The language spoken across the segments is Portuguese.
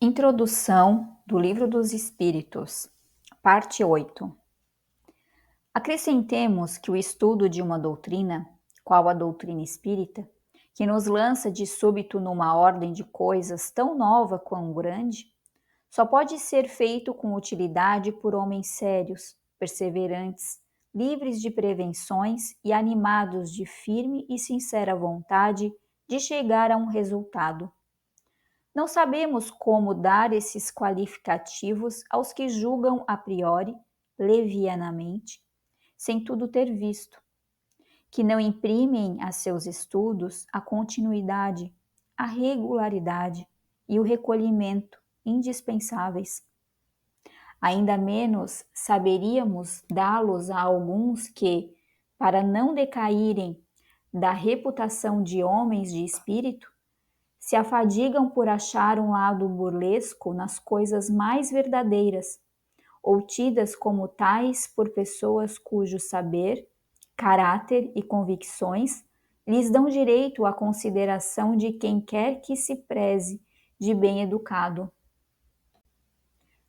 Introdução do Livro dos Espíritos, Parte 8. Acrescentemos que o estudo de uma doutrina, qual a doutrina espírita, que nos lança de súbito numa ordem de coisas tão nova quão grande, só pode ser feito com utilidade por homens sérios, perseverantes, livres de prevenções e animados de firme e sincera vontade de chegar a um resultado. Não sabemos como dar esses qualificativos aos que julgam a priori, levianamente, sem tudo ter visto, que não imprimem a seus estudos a continuidade, a regularidade e o recolhimento indispensáveis. Ainda menos saberíamos dá-los a alguns que, para não decaírem da reputação de homens de espírito, se afadigam por achar um lado burlesco nas coisas mais verdadeiras, ou tidas como tais por pessoas cujo saber, caráter e convicções lhes dão direito à consideração de quem quer que se preze de bem educado.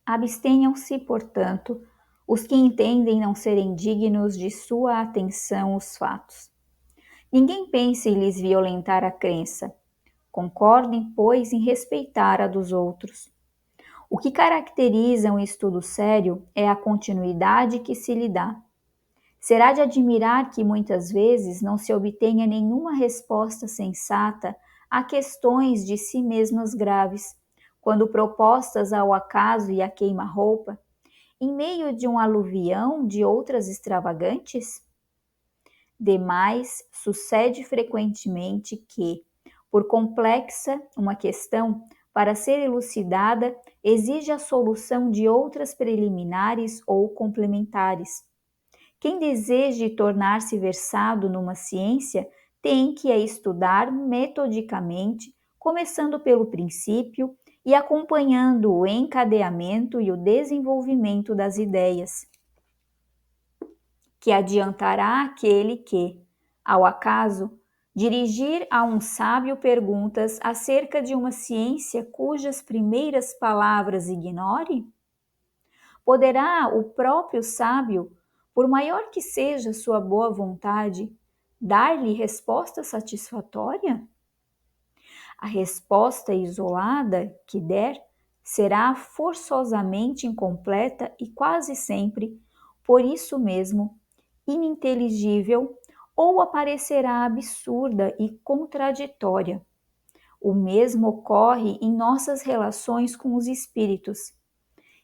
Abstenham-se, portanto, os que entendem não serem dignos de sua atenção os fatos. Ninguém pense em lhes violentar a crença. Concordem, pois, em respeitar a dos outros. O que caracteriza um estudo sério é a continuidade que se lhe dá. Será de admirar que muitas vezes não se obtenha nenhuma resposta sensata a questões de si mesmas graves, quando propostas ao acaso e à queima-roupa, em meio de um aluvião de outras extravagantes? Demais, sucede frequentemente que, por complexa uma questão, para ser elucidada, exige a solução de outras preliminares ou complementares. Quem deseje tornar-se versado numa ciência tem que a estudar metodicamente, começando pelo princípio e acompanhando o encadeamento e o desenvolvimento das ideias, que adiantará aquele que, ao acaso, dirigir a um sábio perguntas acerca de uma ciência cujas primeiras palavras ignore? Poderá o próprio sábio, por maior que seja sua boa vontade, dar-lhe resposta satisfatória? A resposta isolada que der será forçosamente incompleta e quase sempre, por isso mesmo, ininteligível ou aparecerá absurda e contraditória. O mesmo ocorre em nossas relações com os espíritos.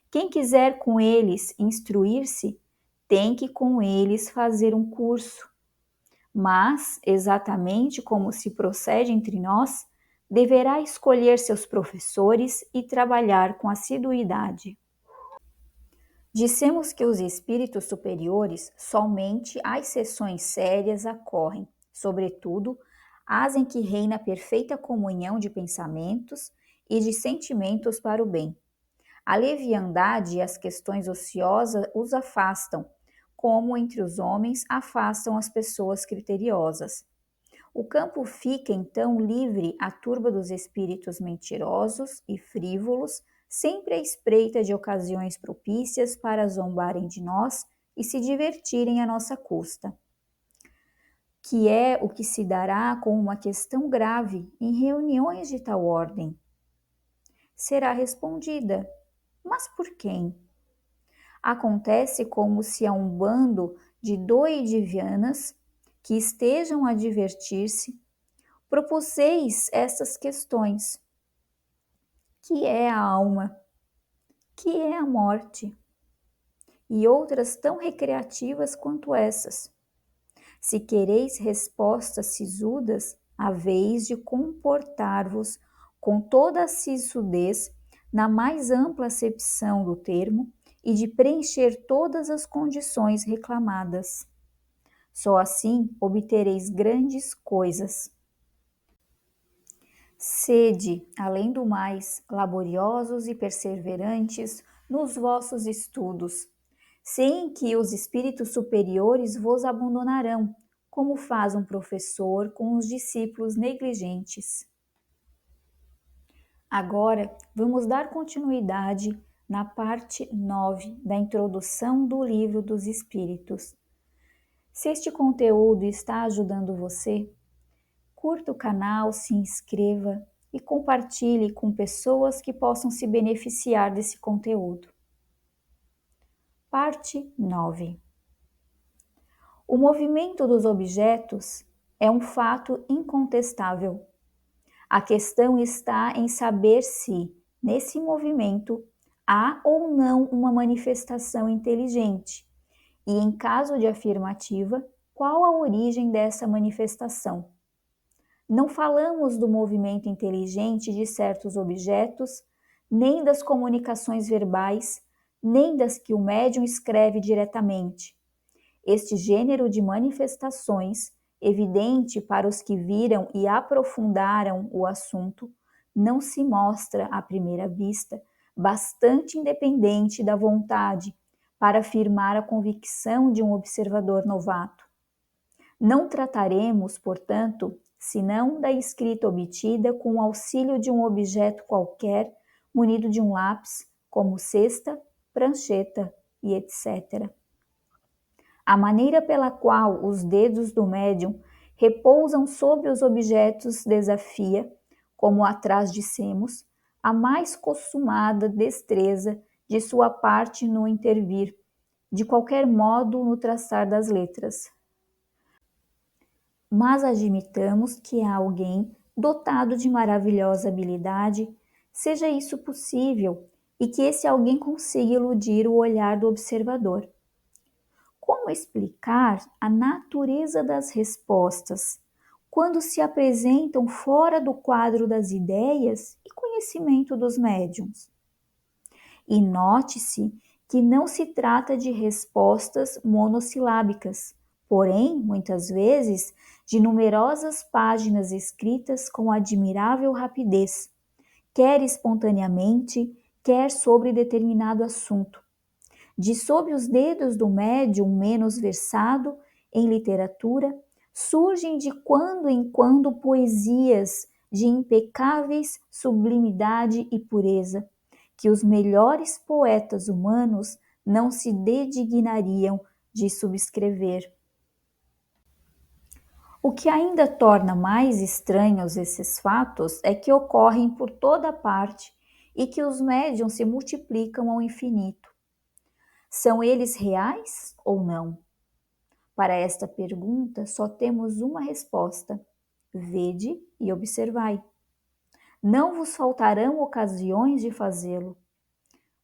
Quem quiser com eles instruir-se, tem que com eles fazer um curso. Mas, exatamente como se procede entre nós, deverá escolher seus professores e trabalhar com assiduidade. Dissemos que os espíritos superiores somente às sessões sérias acorrem, sobretudo as em que reina perfeita comunhão de pensamentos e de sentimentos para o bem. A leviandade e as questões ociosas os afastam, como entre os homens afastam as pessoas criteriosas. O campo fica então livre à turba dos espíritos mentirosos e frívolos, sempre à espreita de ocasiões propícias para zombarem de nós e se divertirem à nossa custa. Que é o que se dará com uma questão grave em reuniões de tal ordem? Será respondida, mas por quem? Acontece como se a um bando de doidivanas que estejam a divertir-se, propusseis estas questões. Que é a alma? Que é a morte? E outras tão recreativas quanto essas. Se quereis respostas sisudas, haveis de comportar-vos com toda a sisudez na mais ampla acepção do termo e de preencher todas as condições reclamadas. Só assim obtereis grandes coisas. Sede, além do mais, laboriosos e perseverantes nos vossos estudos, sem que os espíritos superiores vos abandonarão, como faz um professor com os discípulos negligentes. Agora, vamos dar continuidade na parte 9 da introdução do Livro dos Espíritos. Se este conteúdo está ajudando você, curta o canal, se inscreva e compartilhe com pessoas que possam se beneficiar desse conteúdo. Parte 9. O movimento dos objetos é um fato incontestável. A questão está em saber se, nesse movimento, há ou não uma manifestação inteligente e, em caso de afirmativa, qual a origem dessa manifestação. Não falamos do movimento inteligente de certos objetos, nem das comunicações verbais, nem das que o médium escreve diretamente. Este gênero de manifestações, evidente para os que viram e aprofundaram o assunto, não se mostra, à primeira vista, bastante independente da vontade para afirmar a convicção de um observador novato. Não trataremos, portanto, senão da escrita obtida com o auxílio de um objeto qualquer, munido de um lápis, como cesta, prancheta e etc. A maneira pela qual os dedos do médium repousam sobre os objetos desafia, como atrás dissemos, a mais consumada destreza de sua parte no intervir, de qualquer modo no traçar das letras. Mas admitamos que há alguém dotado de maravilhosa habilidade, seja isso possível, e que esse alguém consiga iludir o olhar do observador. Como explicar a natureza das respostas quando se apresentam fora do quadro das ideias e conhecimento dos médiuns? E note-se que não se trata de respostas monossilábicas, porém, muitas vezes, de numerosas páginas escritas com admirável rapidez, quer espontaneamente, quer sobre determinado assunto. De sob os dedos do médium menos versado em literatura, surgem de quando em quando poesias de impecáveis sublimidade e pureza, que os melhores poetas humanos não se dedignariam de subscrever. O que ainda torna mais estranhos esses fatos é que ocorrem por toda parte e que os médiuns se multiplicam ao infinito. São eles reais ou não? Para esta pergunta, só temos uma resposta: vede e observai. Não vos faltarão ocasiões de fazê-lo,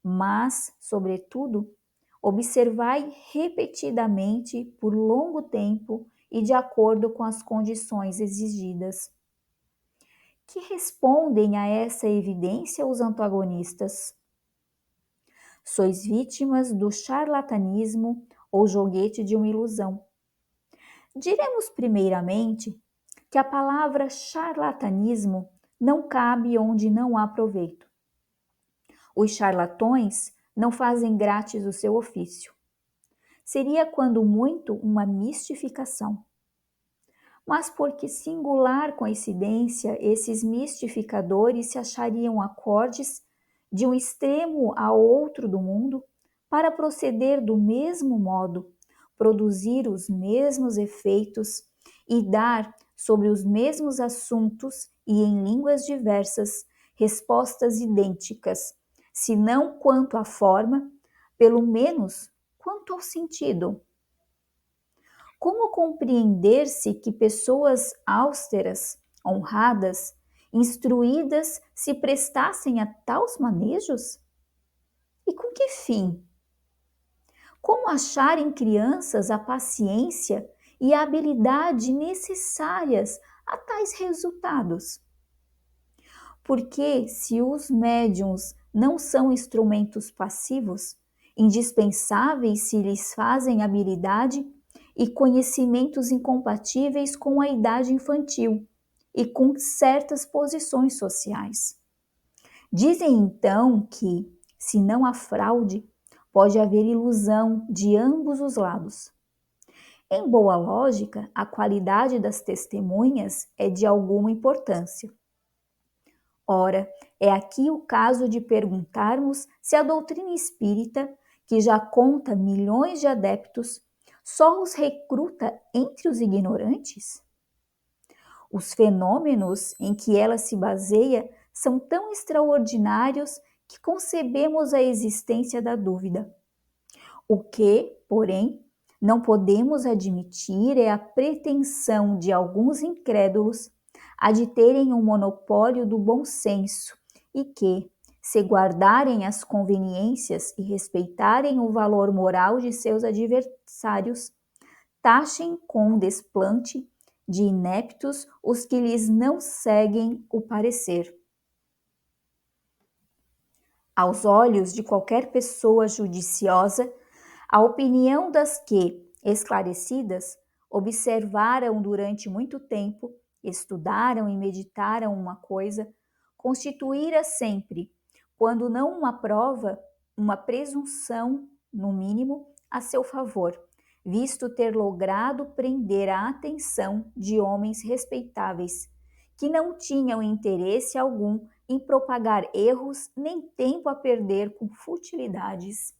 mas, sobretudo, observai repetidamente por longo tempo e de acordo com as condições exigidas. Que respondem a essa evidência os antagonistas? Sois vítimas do charlatanismo ou joguete de uma ilusão. Diremos primeiramente que a palavra charlatanismo não cabe onde não há proveito. Os charlatões não fazem grátis o seu ofício. Seria, quando muito, uma mistificação. Mas por que singular coincidência esses mistificadores se achariam acordes de um extremo a outro do mundo para proceder do mesmo modo, produzir os mesmos efeitos e dar sobre os mesmos assuntos e em línguas diversas respostas idênticas, se não quanto à forma, pelo menos quanto ao sentido? Como compreender-se que pessoas austeras, honradas, instruídas se prestassem a tais manejos? E com que fim? Como achar em crianças a paciência e a habilidade necessárias a tais resultados? Porque, se os médiuns não são instrumentos passivos, indispensáveis se lhes fazem habilidade e conhecimentos incompatíveis com a idade infantil e com certas posições sociais. Dizem então que, se não há fraude, pode haver ilusão de ambos os lados. Em boa lógica, a qualidade das testemunhas é de alguma importância. Ora, é aqui o caso de perguntarmos se a doutrina espírita, que já conta milhões de adeptos, só os recruta entre os ignorantes? Os fenômenos em que ela se baseia são tão extraordinários que concebemos a existência da dúvida. O que, porém, não podemos admitir é a pretensão de alguns incrédulos a de terem um monopólio do bom senso e que, se guardarem as conveniências e respeitarem o valor moral de seus adversários, taxem com desplante de ineptos os que lhes não seguem o parecer. Aos olhos de qualquer pessoa judiciosa, a opinião das que, esclarecidas, observaram durante muito tempo, estudaram e meditaram uma coisa, constituíra sempre, quando não uma prova, uma presunção, no mínimo, a seu favor, visto ter logrado prender a atenção de homens respeitáveis, que não tinham interesse algum em propagar erros nem tempo a perder com futilidades.